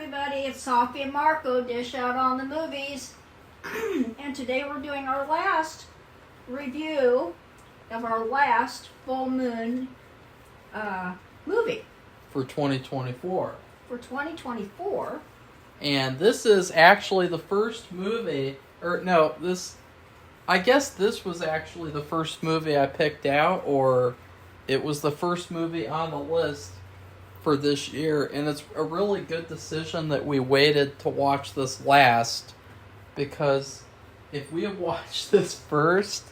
everybody, it's Safi and Marco, Dish Out on the Movies. And today we're doing our last review of our last full moon movie. For 2024. For 2024. And this is actually the first movie, I guess this was actually the first movie I picked out, or it was the first movie on the list for this year, and it's a really good decision that we waited to watch this last, because if we had watched this first,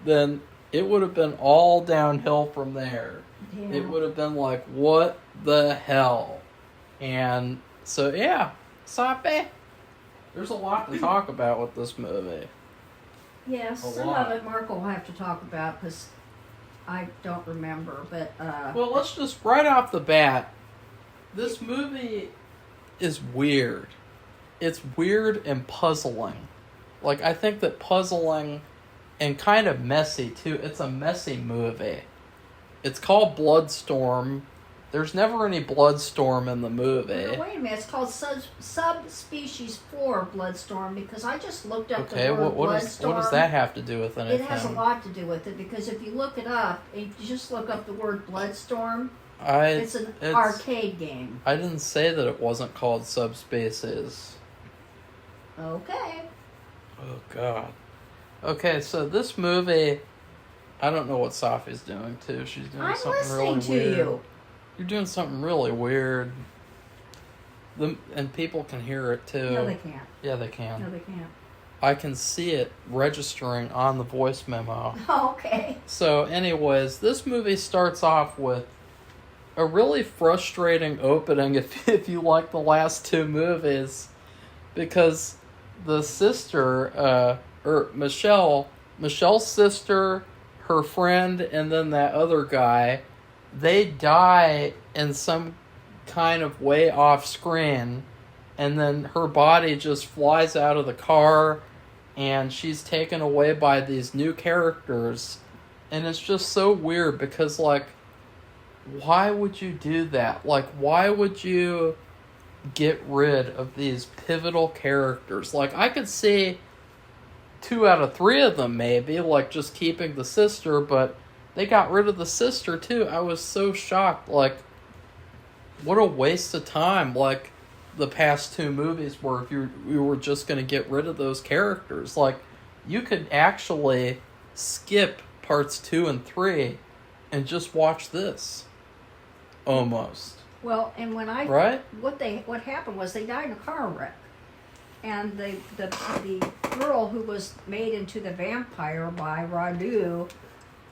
then it would have been all downhill from there. Yeah. It would have been like, what the hell? And so, yeah, Safi, there's a lot to talk about with this movie. Yes, some of it Marco will have to talk about, because I don't remember, but... Well, let's just, right off the bat, this movie is weird. It's weird and puzzling. Like, I think that puzzling and kind of messy, too. It's a messy movie. It's called Bloodstorm. There's never any Bloodstorm in the movie. No, wait a minute, it's called Subspecies 4 Bloodstorm, because I just looked up the word Bloodstorm. What does that have to do with anything? It has a lot to do with it, because if you look it up, if you just look up the word Bloodstorm, it's an arcade game. I didn't say that it wasn't called Subspecies. Okay. Oh, God. Okay, so this movie, I don't know what Safi's doing, too. She's doing something really weird. I'm listening to you. You're doing something really weird. And people can hear it, too. No, they can't. Yeah, they can. No, they can't. I can see it registering on the voice memo. Oh, okay. So, anyways, this movie starts off with a really frustrating opening if you like the last two movies, because the sister, Michelle's sister, her friend, and then that other guy, they die in some kind of way off screen, and then her body just flies out of the car, and she's taken away by these new characters, and it's just so weird, because, like, why would you do that? Like, why would you get rid of these pivotal characters? Like, I could see 2 out of 3 of them, maybe, like, just keeping the sister, but they got rid of the sister, too. I was so shocked. Like, what a waste of time, like, the past 2 movies were if you were just going to get rid of those characters. Like, you could actually skip parts 2 and 3 and just watch this. Almost. Well, and when right? What happened was they died in a car wreck. And the girl who was made into the vampire by Radu,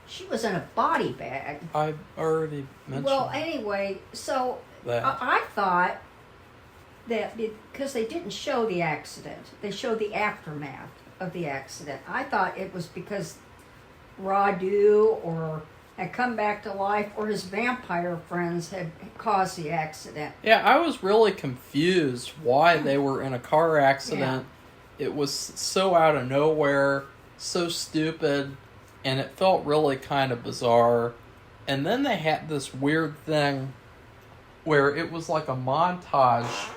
she was in a body bag. I already mentioned. Well, anyway, so I thought that because they didn't show the accident, they showed the aftermath of the accident. I thought it was because Radu had come back to life, or his vampire friends had caused the accident. Yeah, I was really confused why they were in a car accident. Yeah. It was so out of nowhere, so stupid, and it felt really kind of bizarre. And then they had this weird thing where it was like a montage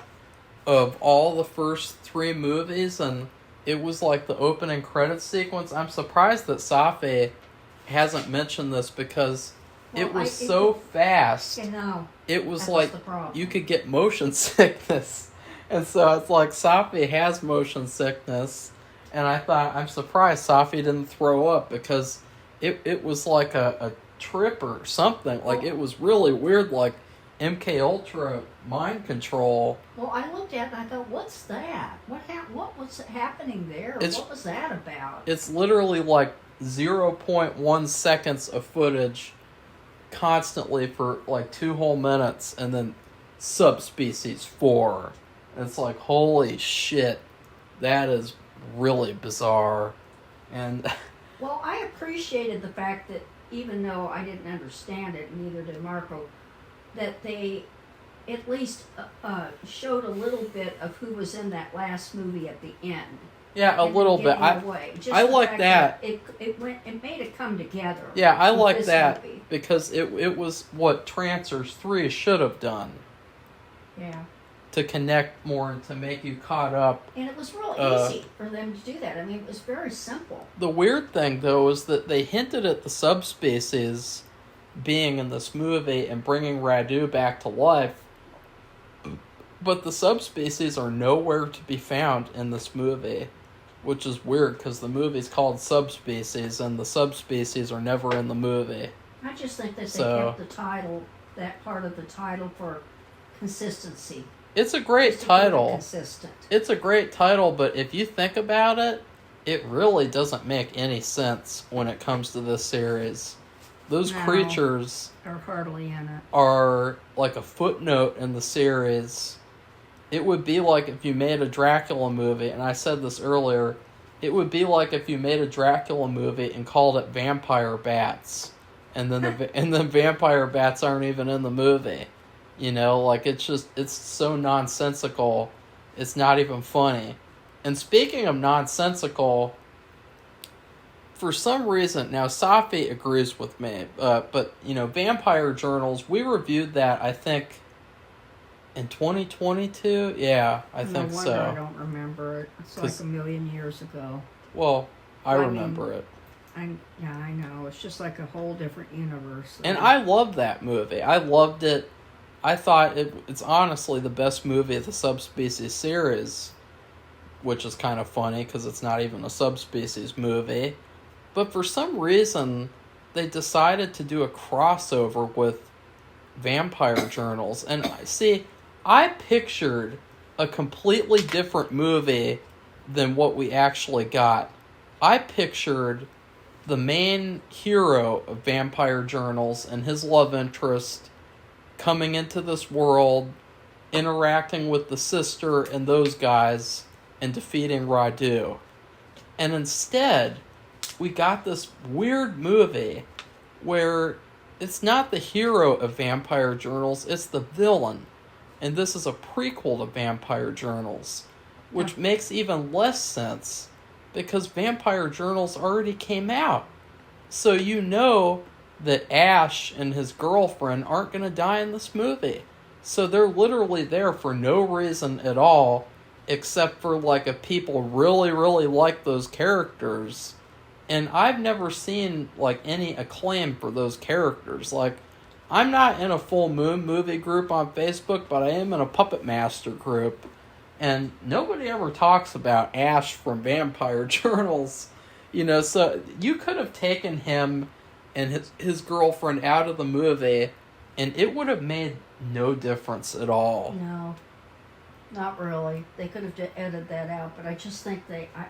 of all the first 3 movies, and it was like the opening credits sequence. I'm surprised that Safi hasn't mentioned this, because it was so fast. You know, it was like you could get motion sickness. And so it's like Safi has motion sickness, and I thought, I'm surprised Safi didn't throw up, because it was like a trip or something. Like, it was really weird, like MK Ultra mind control. Well, I looked at it and I thought, what's that? What was happening there? What was that about? It's literally like 0.1 seconds of footage constantly for like 2 whole minutes, and then Subspecies 4. And it's like, holy shit, that is really bizarre. And well, I appreciated the fact that, even though I didn't understand it, neither did Marco, that they at least showed a little bit of who was in that last movie at the end. Yeah, a little bit. I like that. It made it come together. Yeah, I like that movie, because it was what Trancers 3 should have done. Yeah. to connect more and to make you caught up. And it was real easy for them to do that. I mean, it was very simple. The weird thing, though, is that they hinted at the subspecies being in this movie and bringing Radu back to life, but the subspecies are nowhere to be found in this movie, which is weird because the movie's called Subspecies and the subspecies are never in the movie. I just think that they kept the title, that part of the title, for consistency. It's a great title. Consistent. It's a great title, but if you think about it, it really doesn't make any sense when it comes to this series. Those creatures are hardly in it. Are like a footnote in the series. It would be like if you made a Dracula movie, and I said this earlier, it would be like if you made a Dracula movie and called it Vampire Bats, and then and then Vampire Bats aren't even in the movie. You know, like it's so nonsensical, it's not even funny. And speaking of nonsensical, for some reason, now Safi agrees with me, but, you know, Vampire Journals, we reviewed that, I think, in 2022? Yeah, I think so. I don't remember it. It's like a million years ago. Well, I remember it. I know. It's just like a whole different universe. And I loved that movie. I loved it. I thought it's honestly the best movie of the Subspecies series, which is kind of funny because it's not even a Subspecies movie. But for some reason, they decided to do a crossover with Vampire Journals. And see, I pictured a completely different movie than what we actually got. I pictured the main hero of Vampire Journals and his love interest coming into this world, interacting with the sister and those guys, and defeating Radu. And instead, we got this weird movie where it's not the hero of Vampire Journals, it's the villain. And this is a prequel to Vampire Journals, which makes even less sense because Vampire Journals already came out. So you know that Ash and his girlfriend aren't going to die in this movie. So they're literally there for no reason at all, except for like if people really, really like those characters. And I've never seen like any acclaim for those characters. Like, I'm not in a Full Moon movie group on Facebook, but I am in a Puppet Master group. And nobody ever talks about Ash from Vampire Journals. You know, so you could have taken him and his girlfriend out of the movie, and it would have made no difference at all. No, not really. They could have edited that out, but I just think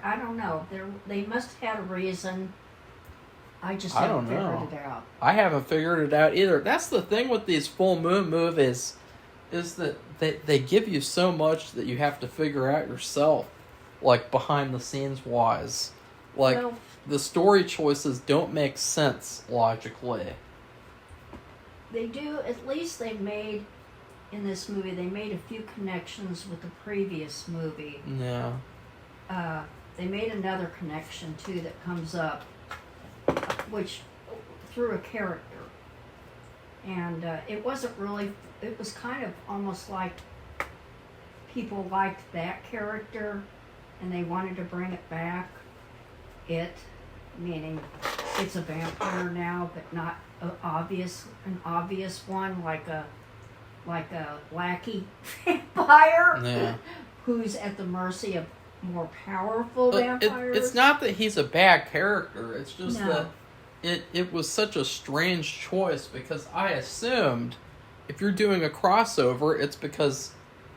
I don't know. They must have had a reason. I just haven't figured it out. I haven't figured it out either. That's the thing with these Full Moon movies, is that they give you so much that you have to figure out yourself, like behind the scenes wise. Like, the story choices don't make sense logically. They do. At least they made, in this movie, they made a few connections with the previous movie. Yeah. They made another connection, too, that comes up, which, through a character. And it wasn't really, it was kind of almost like people liked that character and they wanted to bring it back. It, meaning it's a vampire now, but not an obvious one, like a lackey vampire who's at the mercy of more powerful vampires. It's not that he's a bad character. It's just that it was such a strange choice because I assumed if you're doing a crossover, it's because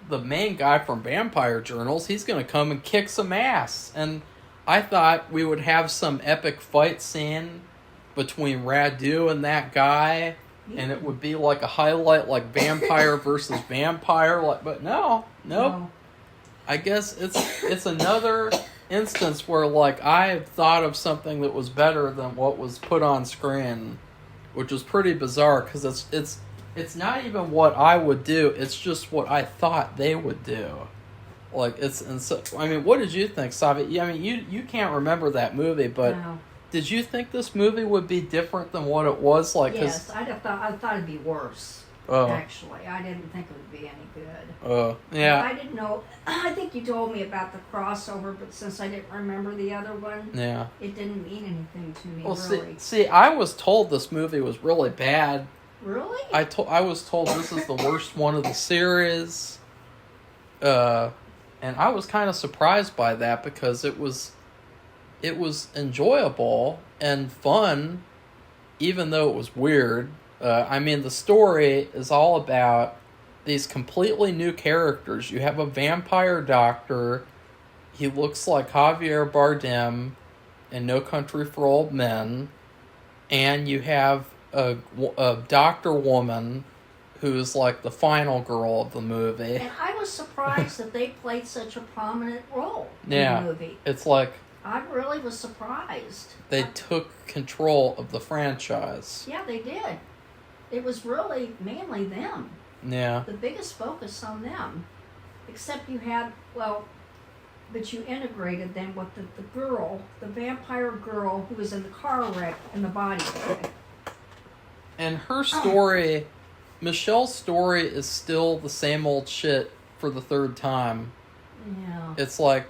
the main guy from Vampire Journals, he's going to come and kick some ass. And I thought we would have some epic fight scene between Radu and that guy, and it would be like a highlight, like vampire versus vampire. But nope. No. I guess it's another instance where like I thought of something that was better than what was put on screen, which was pretty bizarre because it's not even what I would do. It's just what I thought they would do. Like, I mean, what did you think, Savi? I mean, you can't remember that movie, but did you think this movie would be different than what it was? Like, yes, I thought it'd be worse. Actually, I didn't think it would be any good. Yeah. I didn't know. I think you told me about the crossover, but since I didn't remember the other one, Yeah. it didn't mean anything to me. Well, really. see, I was told this movie was really bad. Really? I was told this is the worst one of the series. And I was kind of surprised by that because it was enjoyable and fun, even though it was weird. I mean, the story is all about these completely new characters. You have a vampire doctor. He looks like Javier Bardem in No Country for Old Men. And you have a doctor woman who's like the final girl of the movie. And I was surprised that they played such a prominent role in Yeah, the movie. it's like I really was surprised. they took control of the franchise. Yeah, they did. It was really mainly them. Yeah. The biggest focus on them. Except you had, but you integrated them with the girl, the vampire girl who was in the car wreck in the body bag. And her story, Michelle's story is still the same old shit for the third time. Yeah. It's like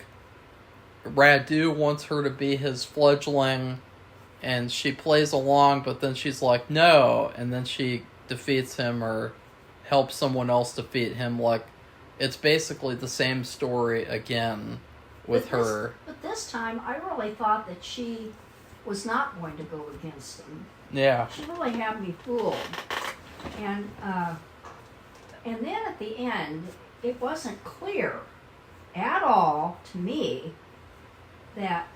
Radu wants her to be his fledgling, and she plays along, but then she's like, no, and then she defeats him or helps someone else defeat him. Like, it's basically the same story again with her. But this time, I really thought that she was not going to go against him. Yeah. She really had me fooled. And then at the end, it wasn't clear at all to me that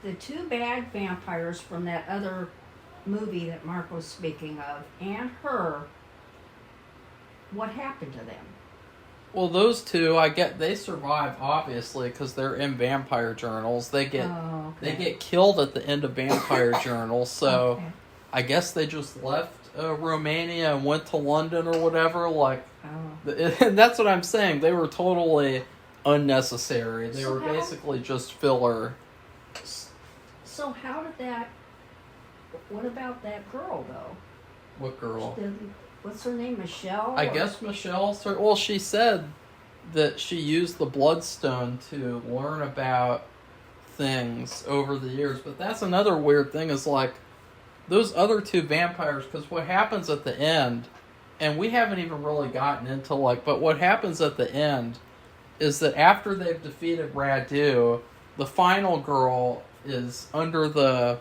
the two bad vampires from that other movie that Mark was speaking of and her, what happened to them? Well, those two, they survive obviously because they're in vampire journals. They get killed at the end of vampire journals. So Okay. I guess they just left Romania and went to London or whatever. Like, and that's what I'm saying. They were totally unnecessary. They were basically just filler. So how did that? What about that girl though? What girl? What's her name? Michelle? I guess Michelle. Well, she said that she used the Bloodstone to learn about things over the years. But that's another weird thing is like those other two vampires, because what happens at the end, and we haven't even really gotten into but what happens at the end is that after they've defeated Radu, the final girl is under the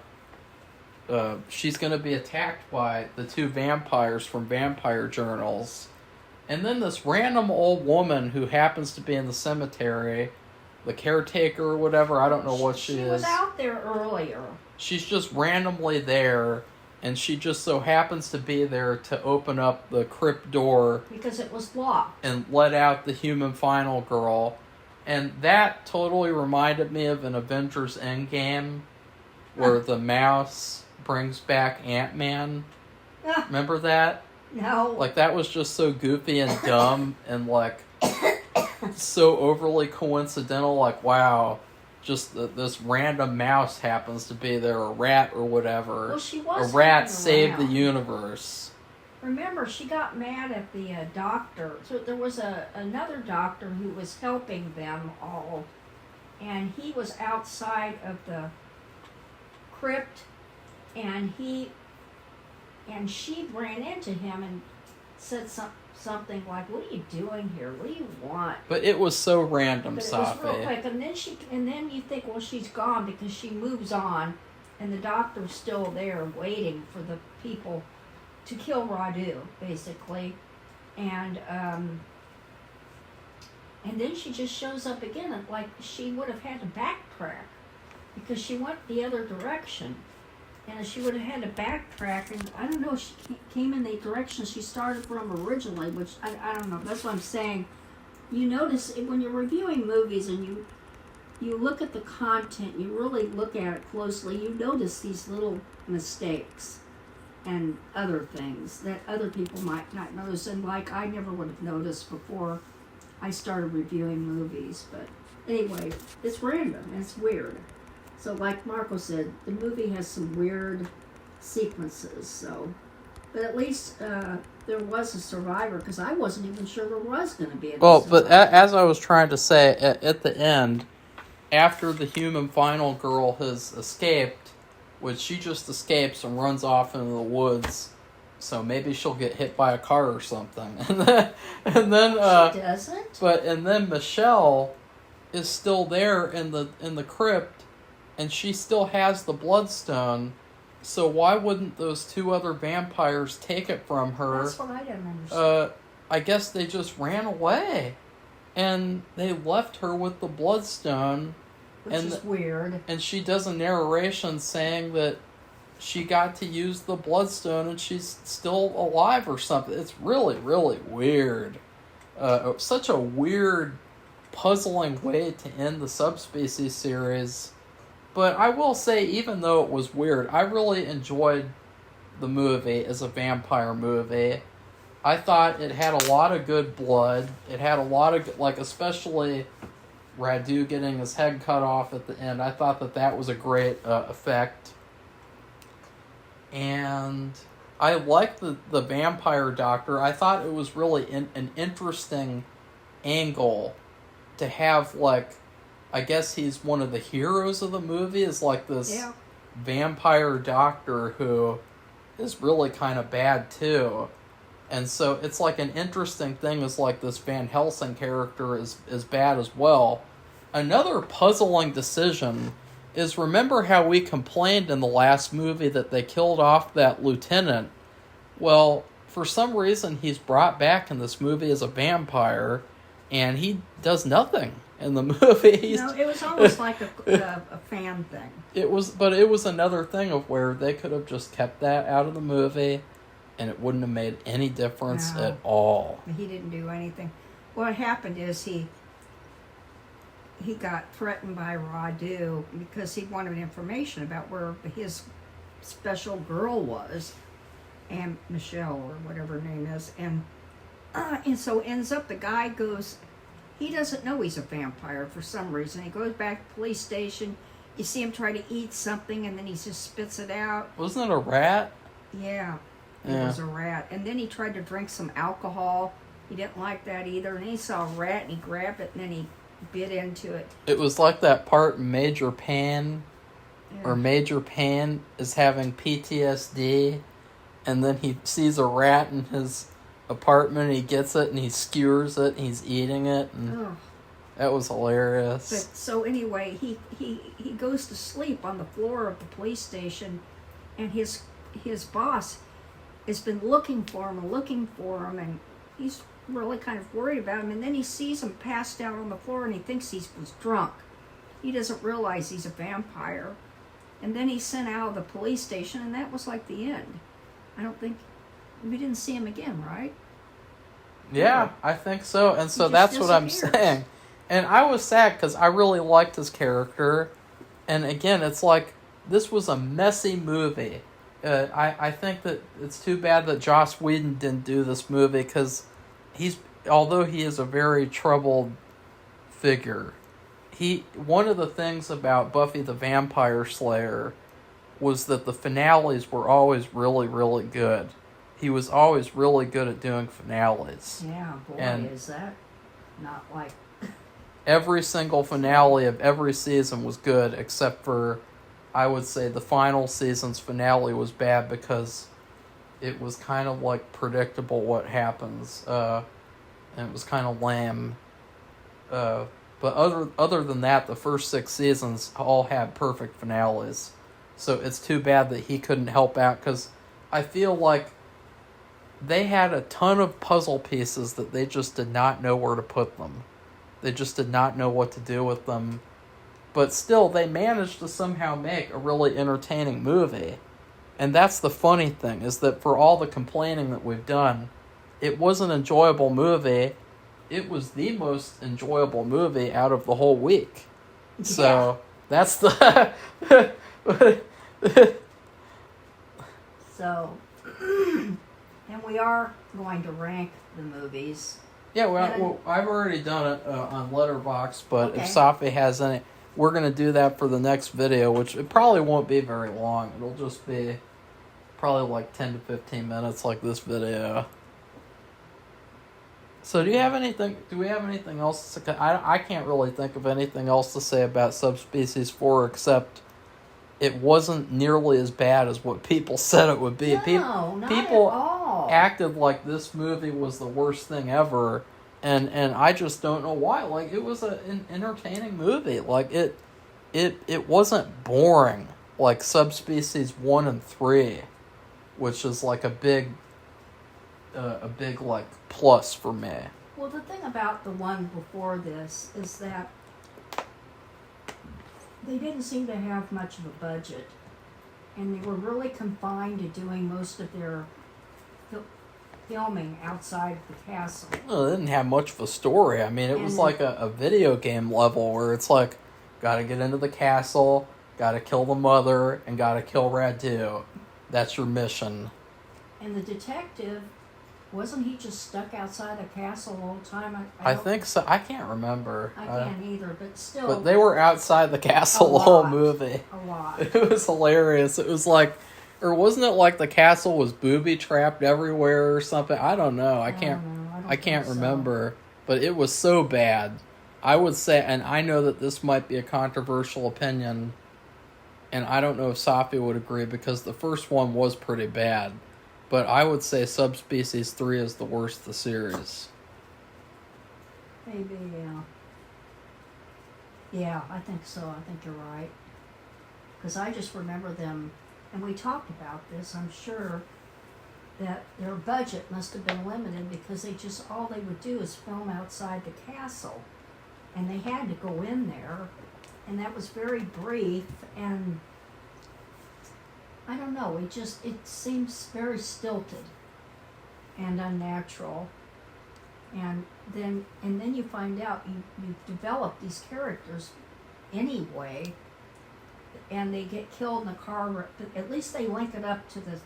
she's going to be attacked by the two vampires from vampire journals. And then this random old woman who happens to be in the cemetery, the caretaker or whatever, I don't know what she is. She was out there earlier. She's just randomly there, and she just so happens to be there to open up the crypt door. Because it was locked. And let out the human final girl. And that totally reminded me of an Avengers Endgame where the mouse brings back Ant-Man. Remember that? No. Like, that was just so goofy and dumb and, so overly coincidental. Like, wow, just this random mouse happens to be there, a rat or whatever. Well, she was a rat hanging saved around. the universe. Remember, she got mad at the doctor. So there was another doctor who was helping them all, and he was outside of the crypt, and she ran into him and said something like, "What are you doing here? What do you want?" But it was so random, But it Safi. was real quick, and then you think, well, she's gone because she moves on, and the doctor's still there waiting for the people to kill Radu, basically, and then she just shows up again, and like she would have had to backtrack because she went the other direction, and she would have had to backtrack, and I don't know, she came in the direction she started from originally, which I don't know. That's what I'm saying. You notice when you're reviewing movies and you look at the content, you really look at it closely, you notice these little mistakes and other things that other people might not notice, and like I never would have noticed before I started reviewing movies. But anyway, it's random and it's weird. So like Marco said, the movie has some weird sequences, so But at least there was a survivor, because I wasn't even sure there was going to be a Well, survivor. but as I was trying to say, at the end, after the human final girl has escaped, which she just escapes and runs off into the woods, so maybe she'll get hit by a car or something. And then she doesn't? and then Michelle is still there in the crypt, and she still has the Bloodstone. So why wouldn't those two other vampires take it from her? That's what I didn't understand. I guess they just ran away, and they left her with the Bloodstone. Which is weird. And she does a narration saying that she got to use the Bloodstone and she's still alive or something. It's really, really weird. Such a weird, puzzling way to end the Subspecies series. But I will say, even though it was weird, I really enjoyed the movie as a vampire movie. I thought it had a lot of good blood. It had a lot of, like, especially Radu getting his head cut off at the end. I thought that was a great effect. And I liked the vampire doctor. I thought it was really an interesting angle to have, like, I guess he's one of the heroes of the movie, is like this vampire doctor who is really kind of bad too. And so it's like an interesting thing is like this Van Helsing character is bad as well. Another puzzling decision is, remember how we complained in the last movie that they killed off that lieutenant? Well, for some reason he's brought back in this movie as a vampire, and he does nothing in the movie. No, it was almost like a fan thing. It was another thing of where they could have just kept that out of the movie, and it wouldn't have made any difference at all. He didn't do anything. What happened is he got threatened by Radu because he wanted information about where his special girl was, and Michelle, or whatever her name is, and so ends up the guy goes. He doesn't know he's a vampire for some reason. He goes back to the police station. You see him try to eat something, and then he just spits it out. Wasn't it a rat? Yeah, it was a rat. And then he tried to drink some alcohol. He didn't like that either. And he saw a rat, and he grabbed it, and then he bit into it. It was like that part in Major Pan, or Major Pan is having PTSD, and then he sees a rat in his apartment, and he gets it, and he skewers it, and he's eating it, and that was hilarious. But so anyway, he goes to sleep on the floor of the police station, and his boss has been looking for him, and he's really kind of worried about him. And then he sees him passed out on the floor, and he thinks he was drunk. He doesn't realize he's a vampire. And then he's sent out of the police station, and that was like the end. I don't think we didn't see him again, right? Yeah, I think so. And so that's what I'm saying. And I was sad because I really liked his character. And again, it's like, this was a messy movie. I think that it's too bad that Joss Whedon didn't do this movie, because although he is a very troubled figure, one of the things about Buffy the Vampire Slayer was that the finales were always really, really good. He was always really good at doing finales. Yeah, boy, is that not like... Every single finale of every season was good, except for, I would say, the final season's finale was bad because it was kind of like predictable what happens, and it was kind of lame. But other than that, the first 6 seasons all had perfect finales. So it's too bad that he couldn't help out, because I feel like they had a ton of puzzle pieces that they just did not know where to put them. They just did not know what to do with them. But still, they managed to somehow make a really entertaining movie. And that's the funny thing, is that for all the complaining that we've done, it was an enjoyable movie. It was the most enjoyable movie out of the whole week. Yeah. So, that's the... So, and we are going to rank the movies. Yeah, well, I've already done it on Letterboxd, but if Safi has any, we're going to do that for the next video, which it probably won't be very long. It'll just be probably like 10 to 15 minutes, like this video. So do we have anything else to... I can't really think of anything else to say about Subspecies 4 except it wasn't nearly as bad as what people said it would be. No, not people at all. acted like this movie was the worst thing ever, and I just don't know why. Like, it was an entertaining movie. Like, it wasn't boring like Subspecies 1 and 3, which is like a big like plus for me. Well, the thing about the one before this is that they didn't seem to have much of a budget, and they were really confined to doing most of their filming outside the castle. Well, it didn't have much of a story. I mean, it was like a video game level where it's like, gotta get into the castle, gotta kill the mother, and gotta kill Radu. That's your mission. And the detective, wasn't he just stuck outside the castle all the time? I think so. I can't remember. I can't either, but still. But they were outside the castle the whole movie. A lot. It was hilarious. It was like, or wasn't it like the castle was booby trapped everywhere or something? I don't know. I can't remember. But it was so bad. I would say, and I know that this might be a controversial opinion, and I don't know if Safi would agree because the first one was pretty bad. But I would say Subspecies 3 is the worst of the series. Maybe, yeah. Yeah, I think so. I think you're right. Because I just remember them, and we talked about this, I'm sure, that their budget must have been limited because all they would do is film outside the castle. And they had to go in there, and that was very brief, and I don't know, it seems very stilted and unnatural. And then you find out you develop these characters anyway, and they get killed in the car. At least they link it up to the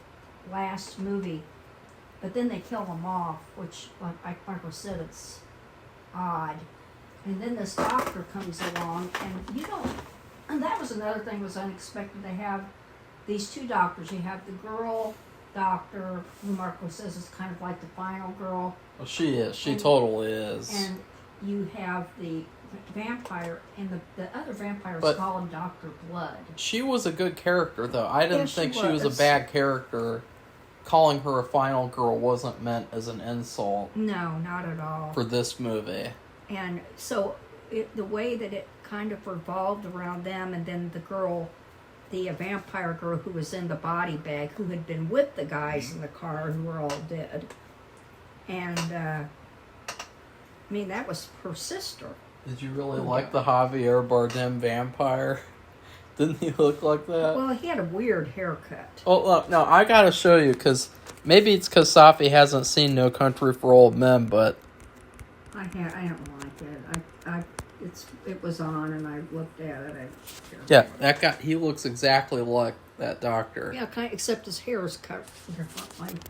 last movie, but then they kill them off, which, like Marco said, it's odd. And then this doctor comes along, and that was another thing was unexpected. They have these two doctors. You have the girl doctor, who Marco says is kind of like the final girl. Well, she is. She totally is. And you have the vampire, and the other vampires call him Dr. Blood. She was a good character, though. I didn't think she was a bad character. Calling her a final girl wasn't meant as an insult. No, not at all. For this movie. And so the way that it kind of revolved around them, and then the vampire girl who was in the body bag, who had been with the guys in the car who were all dead. And, I mean, that was her sister. Did you really like the Javier Bardem vampire? Didn't he look like that? Well, he had a weird haircut. Oh, look, no, I gotta show you, because maybe it's because Safi hasn't seen No Country for Old Men, but... I don't like it. It was on, and I looked at it. Yeah, that guy, he looks exactly like that doctor. Yeah, except his hair is cut differently.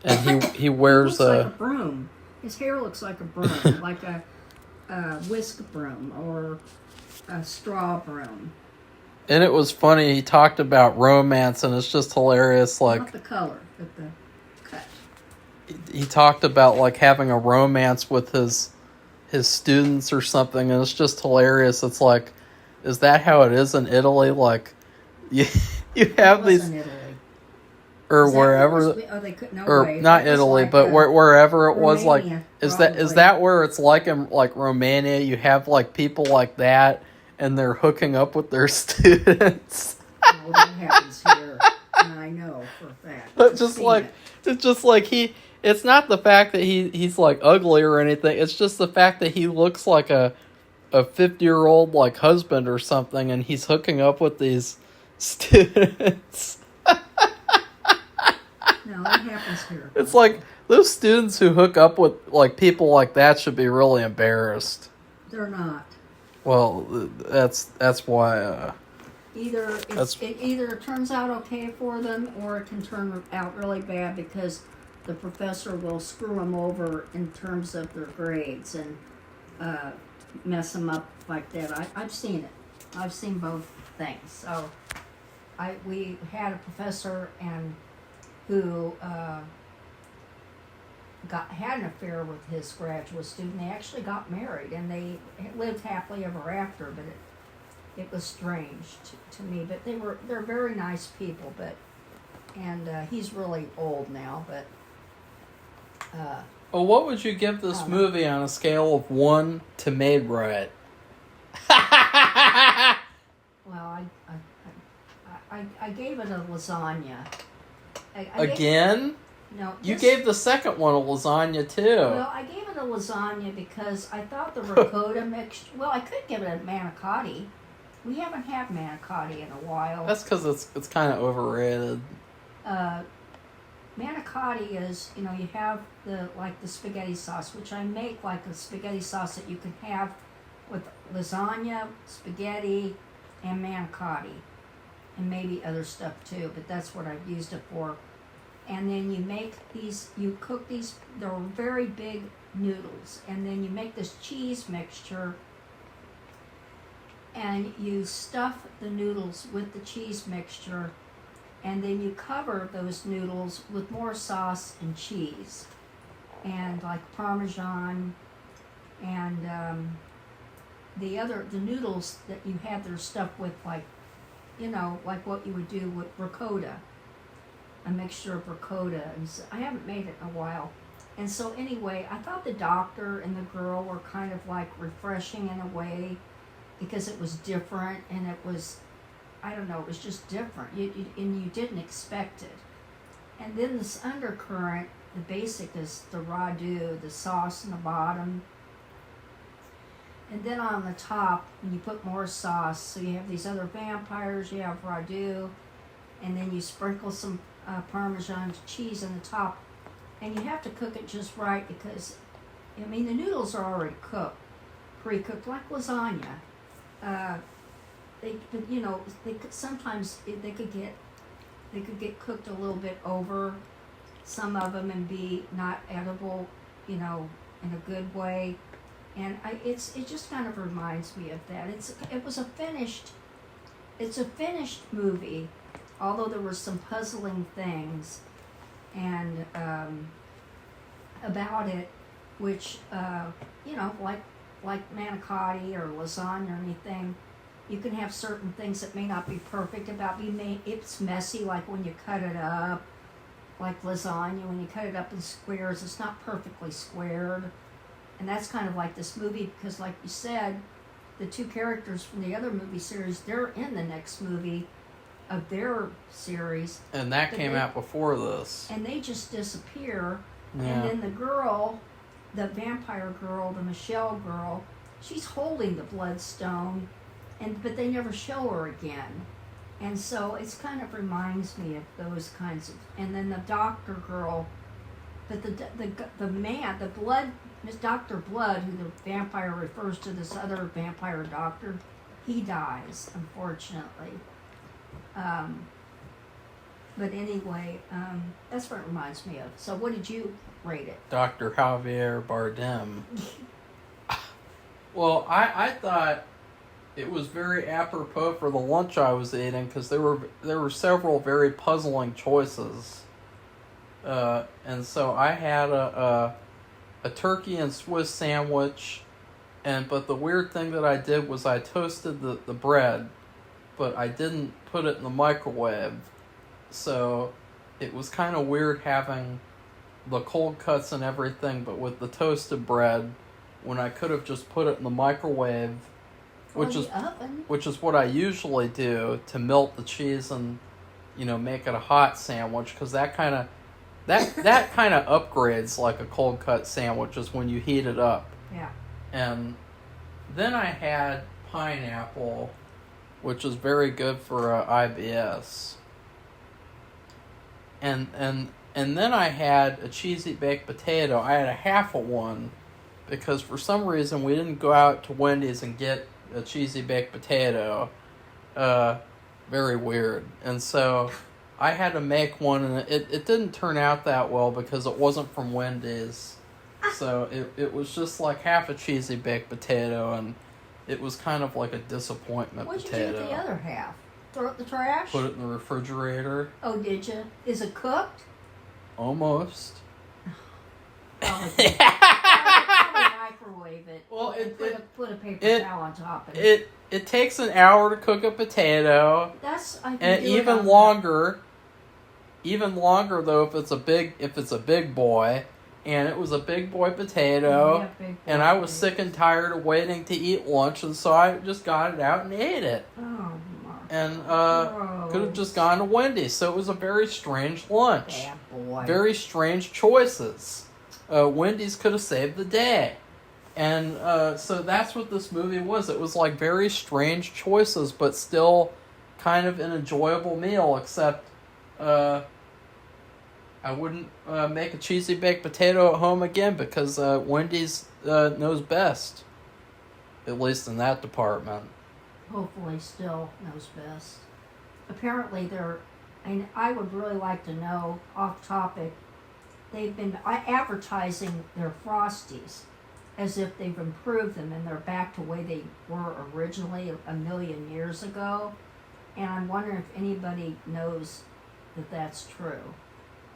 And he wears like a broom. His hair looks like a broom, like a whisk broom or a straw broom. And it was funny, he talked about romance, and it's just hilarious, like... Not the color, but the cut. He talked about, like, having a romance with his students or something, and it's just hilarious. It's like, is that how it is in Italy? Like, you have these... in Italy. Or wherever... not Italy, but wherever it was, like... Is that where it's like in, like, Romania? You have, like, people like that, and they're hooking up with their students. Well, that happens here, and I know for a fact. It's just like he... It's not the fact that he's like ugly or anything. It's just the fact that he looks like a 50-year-old like husband or something, and he's hooking up with these students. No, that happens here. It's like those students who hook up with like people like that should be really embarrassed. They're not. Well, that's why. Either it turns out okay for them, or it can turn out really bad because the professor will screw them over in terms of their grades and mess them up like that. I've seen it. I've seen both things. So we had a professor and who had an affair with his graduate student. They actually got married and they lived happily ever after, but it was strange to me. But they're very nice people. But he's really old now. But well, what would you give this movie on a scale of 1 to Maid Riot? Well, I gave it a lasagna. Again? No. You gave the second one a lasagna too. Well, I gave it a lasagna because I thought the ricotta mixture. Well, I could give it a manicotti. We haven't had manicotti in a while. That's because it's kind of overrated. Manicotti is, you have the spaghetti sauce, which I make like a spaghetti sauce that you can have with lasagna, spaghetti, and manicotti, and maybe other stuff too. But that's what I've used it for. And then you cook these. They're very big noodles, and then you make this cheese mixture. And you stuff the noodles with the cheese mixture, and then you cover those noodles with more sauce and cheese, and like Parmesan, and the noodles that you have their stuffed with, like what you would do with ricotta, a mixture of ricotta. And so I haven't made it in a while. And so anyway, I thought the doctor and the girl were kind of like refreshing in a way, because it was different, and it was, I don't know, it was just different, and you didn't expect it. And then this undercurrent, the basic is the ragu, the sauce in the bottom, and then on the top, when you put more sauce, so you have these other vampires, you have ragu, and then you sprinkle some Parmesan cheese on the top, and you have to cook it just right, because, the noodles are already cooked, pre-cooked, like lasagna. Sometimes they could get cooked a little bit over some of them and be not edible, in a good way, and it just kind of reminds me of that. It's a finished movie, although there were some puzzling things, and about it, which like manicotti or lasagna or anything, you can have certain things that may not be perfect about it's messy, like when you cut it up, like lasagna, when you cut it up in squares, it's not perfectly squared. And that's kind of like this movie, because like you said, the two characters from the other movie series, they're in the next movie of their series. And that came out before this. And they just disappear. Yeah. And then the girl, the vampire girl, the Michelle girl, she's holding the Bloodstone, but they never show her again. And so it kind of reminds me of those kinds of. And then the doctor girl, but the man, the blood, Dr. Blood, who the vampire refers to, this other vampire doctor, he dies, unfortunately. But anyway, that's what it reminds me of. So what did you rate it? Dr. Javier Bardem. Well, I thought it was very apropos for the lunch I was eating, because there were several very puzzling choices. And so I had a turkey and Swiss sandwich, but the weird thing that I did was I toasted the bread, but I didn't put it in the microwave. So it was kind of weird having the cold cuts and everything, but with the toasted bread, when I could have just put it in the microwave, which is what I usually do to melt the cheese and make it a hot sandwich, because that kind of upgrades like a cold cut sandwich, is when you heat it up. Yeah. And then I had pineapple, which is very good for IBS. And then I had a cheesy baked potato. I had a half of one, because for some reason we didn't go out to Wendy's and get a cheesy baked potato. Very weird. And so I had to make one, and it didn't turn out that well because it wasn't from Wendy's. So it was just like half a cheesy baked potato, and it was kind of like a disappointment What'd potato. What'd you do with the other half? Throw it in the trash? Put it in the refrigerator. Oh, did you? Is it cooked? Almost. Probably microwave it. Well, put a paper towel on top of it. It takes an hour to cook a potato. I can And do even it longer. Even longer though if it's a big boy. And it was a big boy potato. Yeah, big boy and I was sick and tired of waiting to eat lunch, and so I just got it out and ate it. Oh, Marco. And could have just gone to Wendy's. So it was a very strange lunch. Bad boy. Very strange choices. Wendy's could have saved the day. And so that's what this movie was. It was like very strange choices, but still kind of an enjoyable meal, except I wouldn't make a cheesy baked potato at home again because Wendy's knows best. At least in that department. Hopefully still knows best. Apparently and I would really like to know, off topic, they've been advertising their Frosties as if they've improved them and they're back to the way they were originally a million years ago. And I'm wondering if anybody knows that that's true.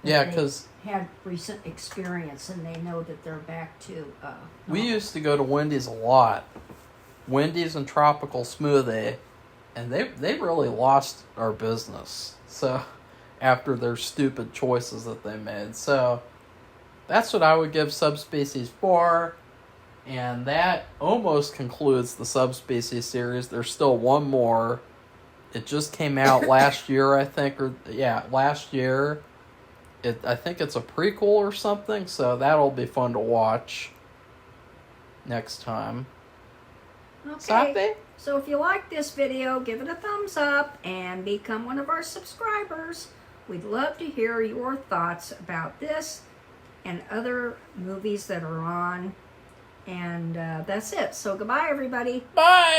Yeah, because had recent experience and they know that they're back to. We used to go to Wendy's a lot, Wendy's and Tropical Smoothie, and they really lost our business. So after their stupid choices that they made, so that's what I would give Subspecies 4, and that almost concludes the Subspecies series. There's still one more. It just came out last year, I think, last year. I think it's a prequel or something, so that'll be fun to watch next time. Okay. Safi? So if you like this video, give it a thumbs up and become one of our subscribers. We'd love to hear your thoughts about this and other movies that are on. And that's it. So goodbye, everybody. Bye!